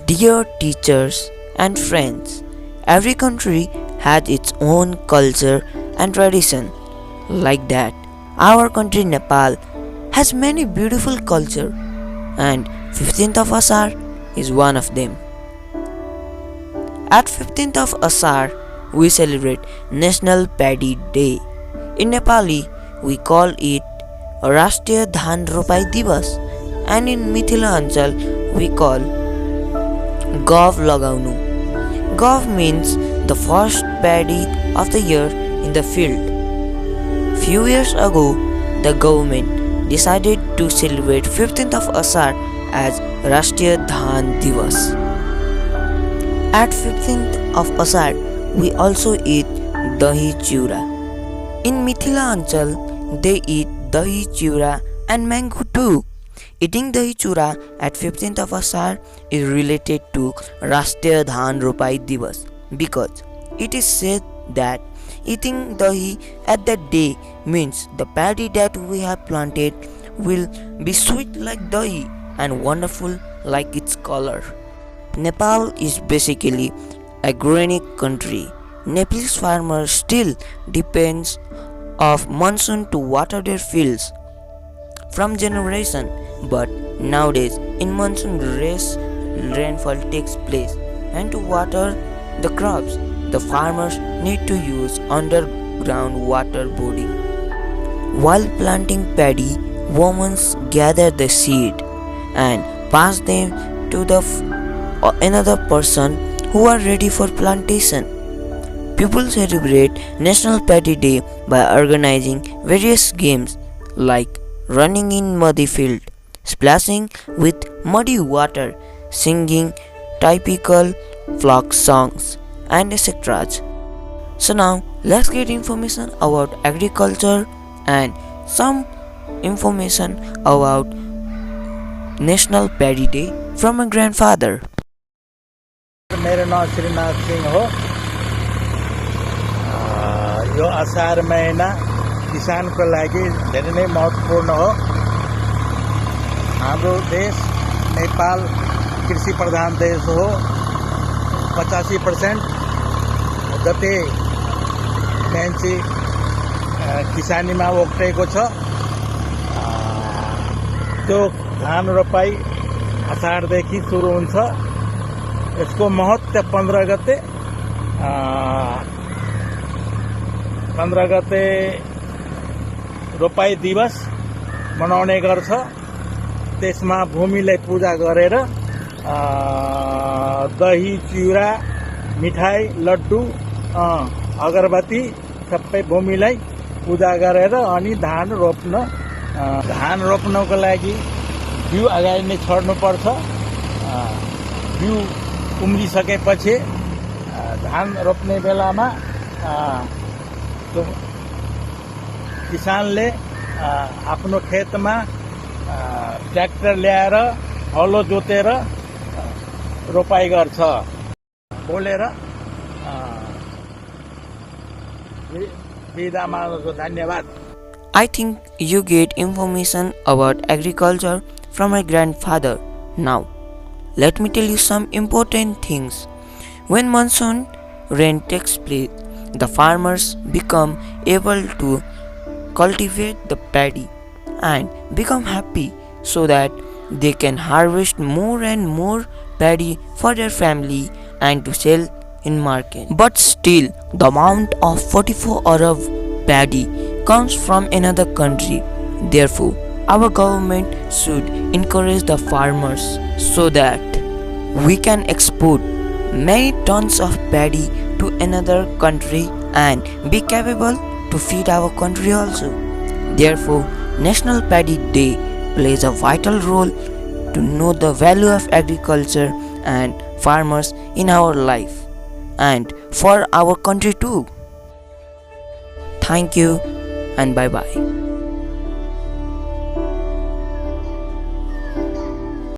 Dear teachers and friends, every country has its own culture and tradition. Like that, our country Nepal has many beautiful culture and 15th of Asar is one of them. At 15th of Asar, we celebrate National Paddy Day. In Nepali, we call it Rashtriya Dhan Ropai Divas and in Mithila Anchal, we call Gav Lagaunu. Gav means the first paddy of the year in the field. Few years ago, the government decided to celebrate 15th of Asar as Rashtriya Dhan Divas. At 15th of Asar, we also eat Dahi Chura. In Mithila Anchal, they eat Dahi Chura and mango too. Eating Dahi Chura at 15th of Asar is related to Rashtriya Dhan Ropai Divas because it is said that eating dahi at that day means the paddy that we have planted will be sweet like dahi and wonderful like its color. Nepal is basically a granic country. Nepalese farmers still depends of monsoon to water their fields from generation, but nowadays in monsoon rainfall takes place and to water the crops the farmers need to use underground water body. While planting paddy, women gather the seed and pass them to another person who are ready for plantation. People celebrate National Paddy Day by organizing various games like running in muddy field, splashing with muddy water, singing typical folk songs, and etc. So now let's get information about agriculture and some information about National Paddy Day from my grandfather. मेरो नाम श्रीनाथ सिंह हो। यो असार महिना किसानको लागि धेरै नै महत्त्वपूर्ण हो। हाम्रो देश नेपाल कृषि प्रधान देश हो। 85% जति मान्छे किसानीमा ओक्टेको छ। त्यो धान रोपाई असारदेखि सुरु हुन्छ। यसको महत्त्व 15 गते रोपाई दिवस मनाउने गर्छ। त्यसमा भूमिलाई पूजा गरेर दही चिउरा मिठाई लड्डु अगरबत्ती सबै भूमिलाई पूजा गरेर अनि धान रोप्नको लागि बिउ अगाडि नै छर्नु पर्छ। बिउ उम्रिसकेपछि धान रोप्ने बेलामा किसानले आफ्नो खेतमा ट्र्याक्टर ल्याएर हलो जोतेर रोपाई गर्छ। बोलेर बिदा माग्छु। धन्यवाद। I think you get information about agriculture from my grandfather. Now, let me tell you some important things. When monsoon rain takes place, the farmers become able to cultivate the paddy and become happy so that they can harvest more and more paddy for their family and to sell in market. But still, the amount of 44 arab paddy comes from another country. Therefore, our government should encourage the farmers so that we can export many tons of paddy to another country and be capable to feed our country also. Therefore, National Paddy Day plays a vital role to know the value of agriculture and farmers in our life and for our country too. Thank you and bye bye.